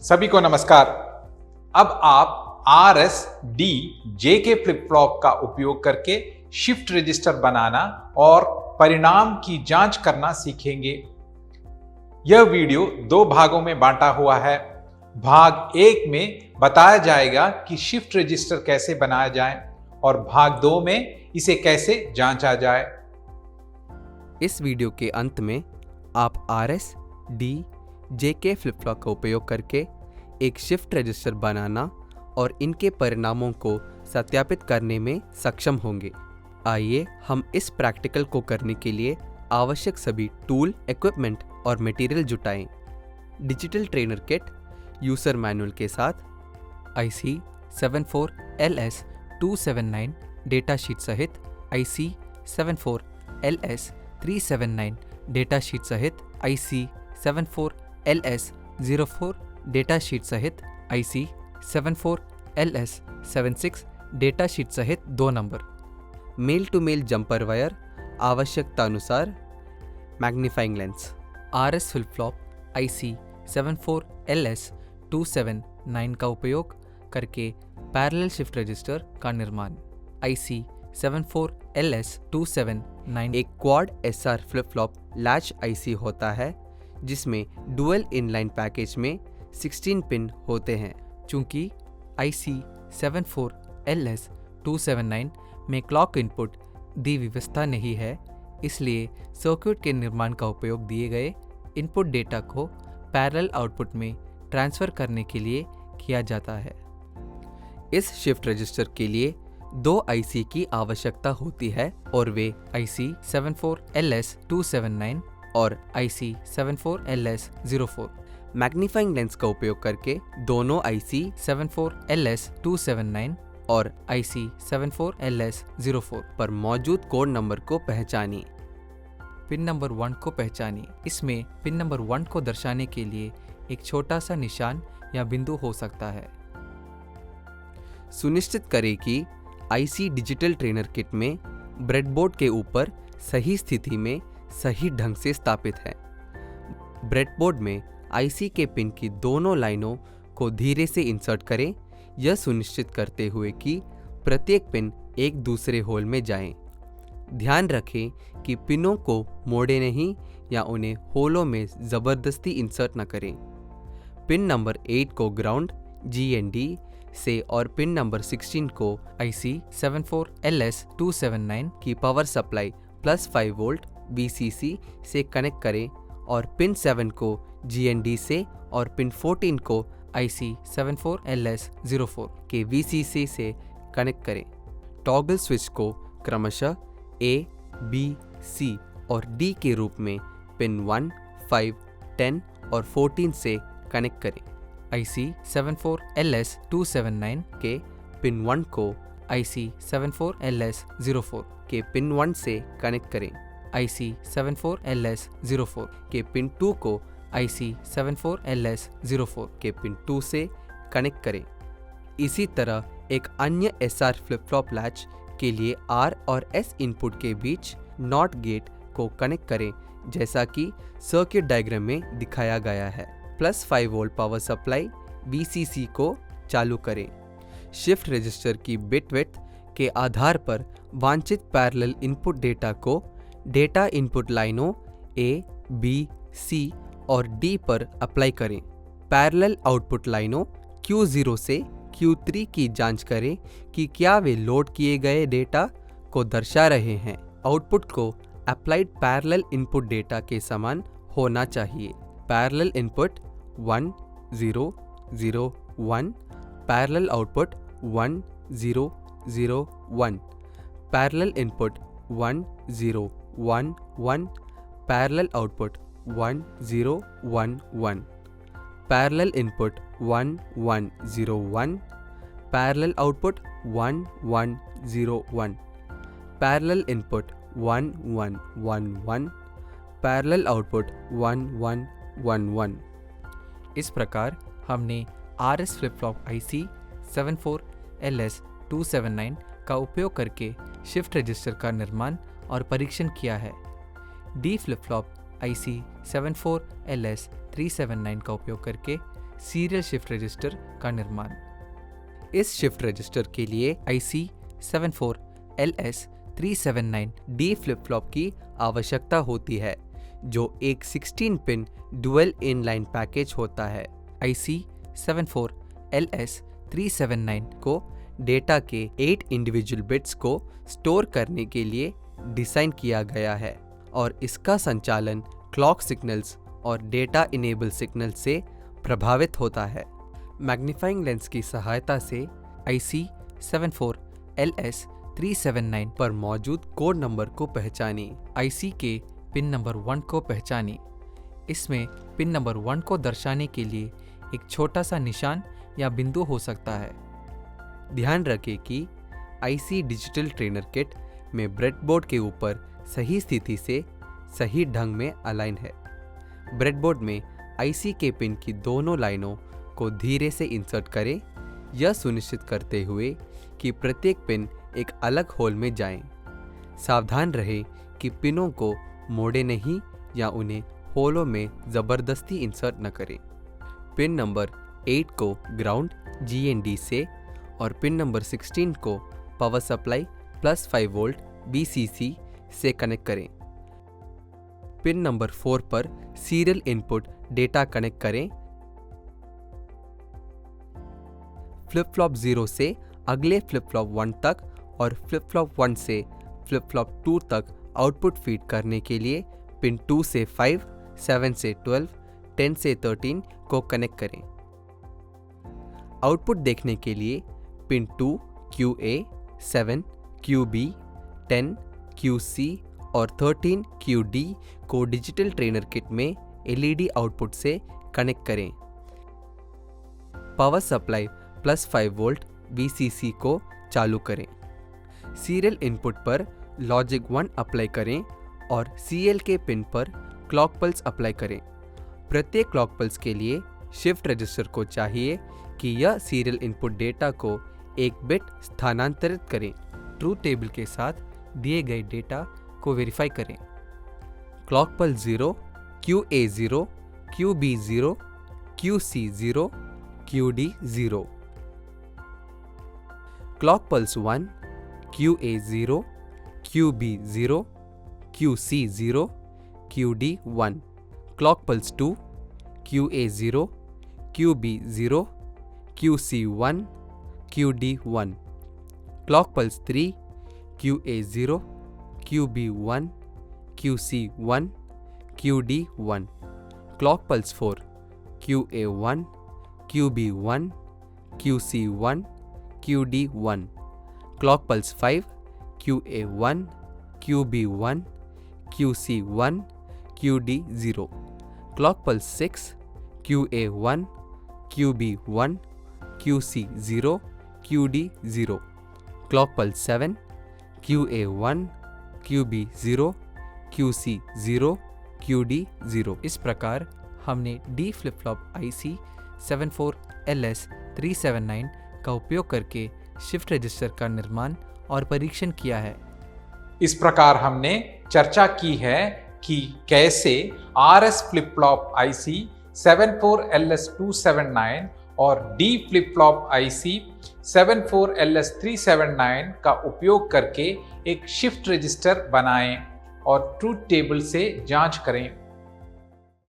सभी को नमस्कार। अब आप आर एस डी जे के फ्लिप फ्लॉप का उपयोग करके शिफ्ट रजिस्टर बनाना और परिणाम की जांच करना सीखेंगे। यह वीडियो दो भागों में बांटा हुआ है। भाग एक में बताया जाएगा कि शिफ्ट रजिस्टर कैसे बनाया जाए और भाग दो में इसे कैसे जांचा जाए। इस वीडियो के अंत में आप आरएस डी जे के फ्लिप फ्लॉप का उपयोग करके एक शिफ्ट रजिस्टर बनाना और इनके परिणामों को सत्यापित करने में सक्षम होंगे। आइए हम इस प्रैक्टिकल को करने के लिए आवश्यक सभी टूल, इक्विपमेंट और मटेरियल जुटाएं। Digital trainer kit user manual के साथ IC 74LS279 डेटा शीट सहित IC 74LS379 डेटा शीट सहित IC 74LS04 डेटा शीट सहित IC 74LS76 डेटा शीट सहित 2 number. Male to male jumper wire आवश्यकतानुसार। Magnifying lens. RS flip flop IC 74LS279 का उपयोग करके पैरेलल शिफ्ट रजिस्टर का निर्माण। IC 74LS279 एक quad SR flip flop latch IC होता है जिसमें डुअल इनलाइन पैकेज में 16 पिन होते हैं। चूंकि IC 74LS279 में क्लॉक इनपुट दी व्यवस्था नहीं है, इसलिए सर्किट के निर्माण का उपयोग दिए गए इनपुट डेटा को पैरेलल आउटपुट में ट्रांसफर करने के लिए किया जाता है। इस शिफ्ट रजिस्टर के लिए 2 IC की आवश्यकता होती है और वे IC 74LS279 और IC 74LS04। मैग्नीफाइंग लेंस का उपयोग करके दोनों IC 74LS279 और IC 74LS04 पर मौजूद कोड नंबर को पहचानिए। पिन नंबर 1 को पहचानिए। इसमें पिन नंबर 1 को दर्शाने के लिए एक छोटा सा निशान या बिंदु हो सकता है। सुनिश्चित करें कि IC डिजिटल ट्रेनर किट में ब्रेडबोर्ड के ऊपर सही स्थिति में सही ढंग से स्थापित है। ब्रेडबोर्ड में IC के पिन की दोनों लाइनों को धीरे से इंसर्ट करें, यह सुनिश्चित करते हुए कि प्रत्येक पिन एक दूसरे होल में जाएं। ध्यान रखें कि पिनों को मोड़े नहीं या उन्हें होलों में जबरदस्ती इंसर्ट न करें। पिन नंबर 8 को ग्राउंड GND से और पिन नंबर 16 को IC 74LS279 की पावर सप्लाई +5 वोल्ट VCC से कनेक्ट करें और पिन 7 को GND से और पिन 14 को IC 74LS04 के VCC से कनेक्ट करें। टॉगल स्विच को क्रमशः A, B, C और D के रूप में पिन 1, 5, 10 और 14 से कनेक्ट करें। IC 74LS279 के पिन 1 को IC 74LS04 के पिन 1 से कनेक्ट करें। IC 74LS04 के पिन 2 को IC 74LS04 के पिन 2 से कनेक्ट करें। इसी तरह एक अन्य SR फ्लिप फ्लॉप लैच के लिए R और S इनपुट के बीच नॉट गेट को कनेक्ट करें, जैसा कि सर्किट डायग्राम में दिखाया गया है। +5 वोल्ट पावर सप्लाई VCC को चालू करें। शिफ्ट रजिस्टर की बिट विड्थ के आधार पर वांछित पैरेलल इनपुट डेटा को डेटा इनपुट लाइनों A, B, C और D पर अप्लाई करें। पैरेलल आउटपुट लाइनों Q0 से Q3 की जांच करें कि क्या वे लोड किए गए डेटा को दर्शा रहे हैं। आउटपुट को अप्लाइड पैरेलल इनपुट डेटा के समान होना चाहिए। Parallel input 1 0 0 1, parallel output 1 0 0 1, parallel input 1 0 1 1, parallel output 1 0 1 1, parallel input 1 1 0 1, parallel output 1 1 0 1, parallel input 1 1 1 1, parallel output 1 1 1 1। इस प्रकार हमने RS flip flop IC 74LS279 का उपयोग करके शिफ्ट रजिस्टर का निर्माण और परीक्षण किया है। D flip flop IC 74LS379 का उपयोग करके सीरियल शिफ्ट रजिस्टर का निर्माण। इस शिफ्ट रजिस्टर के लिए IC 74LS379D फ्लिप फ्लॉप की आवश्यकता होती है, जो एक 16 पिन डुअल इनलाइन पैकेज होता है। IC 74LS379 को डेटा के 8 इंडिविजुअल बिट्स को स्टोर करने के लिए डिज़ाइन किया गया है और इसका संचालन क्लॉक सिग्नल्स और डेटा इनेबल सिग्नल से प्रभावित होता है। मैग्नीफाइंग लेंस की सहायता से IC 74LS379 पर मौजूद कोड नंबर को पहचानें। IC के पिन नंबर 1 को पहचानें। इसमें पिन नंबर 1 को दर्शाने के लिए एक छोटा सा निशान या बिंदु हो सकता है। ध्यान रखें कि IC डिजिटल ट्रेनर किट में ब्रेडबोर्ड के ऊपर सही स्थिति से सही ढंग में अलाइन है। ब्रेडबोर्ड में IC के पिन की दोनों लाइनों को धीरे से इंसर्ट करें, यह सुनिश्चित करते हुए कि प्रत्येक पिन एक अलग होल में जाएं। सावधान रहें कि पिनों को मोड़े नहीं या उन्हें होलों में ज़बरदस्ती इंसर्ट न करें। पिन नंबर 8 को ग्राउंड GND से और पिन नंबर 16 को पावर सप्लाई +5 वोल्ट VCC से कनेक्ट करें। पिन नंबर 4 पर सीरियल इनपुट डेटा कनेक्ट करें। फ्लिप फ्लॉप 0 से अगले फ्लिप फ्लॉप 1 तक और फ्लिप फ्लॉप 1 से फ्लिप फ्लॉप 2 तक आउटपुट फीड करने के लिए पिन 2 से 5, 7 से 12, 10 से 13 को कनेक्ट करें। आउटपुट देखने के लिए पिन 2 QA, 7 QB, 10 QC और 13 QD को डिजिटल ट्रेनर किट में LED आउटपुट से कनेक्ट करें। पावर सप्लाई +5 वोल्ट VCC को चालू करें। सीरियल इनपुट पर लॉजिक 1 अप्लाई करें और CL के पिन पर क्लॉक पल्स अप्लाई करें। प्रत्येक क्लॉक पल्स के लिए शिफ्ट रजिस्टर को चाहिए कि यह सीरियल इनपुट डेटा को एक बिट स्थानांतरित करें। ट्रूथ टेबल के साथ दिए गए डेटा को वेरीफाई करें। Clock pulse 0, QA0, QB0, QC0, QD0। Clock pulse 1, QA0, QB0, QC0, QD1। Clock pulse 2, QA0, QB0, QC1, QD1। Clock pulse 3, QA0, QB1, QC1, QD1। Clock pulse 4, QA1, QB1, QC1, QD1। Clock pulse 5, QA1, QB1, QC1, QD0। Clock pulse 6, QA1, QB1, QC0, QD0। Clock pulse 7, QA1, QB0, QC0, QD0। इस प्रकार हमने D flip flop IC 74LS379 का उपयोग करके shift register का निर्माण और परीक्षण किया है। इस प्रकार हमने चर्चा की है कि कैसे RS flip flop IC 74LS279 और D flip flop IC 74LS379 का उपयोग करके एक शिफ्ट रजिस्टर बनाएं और ट्रूथ टेबल से जांच करें।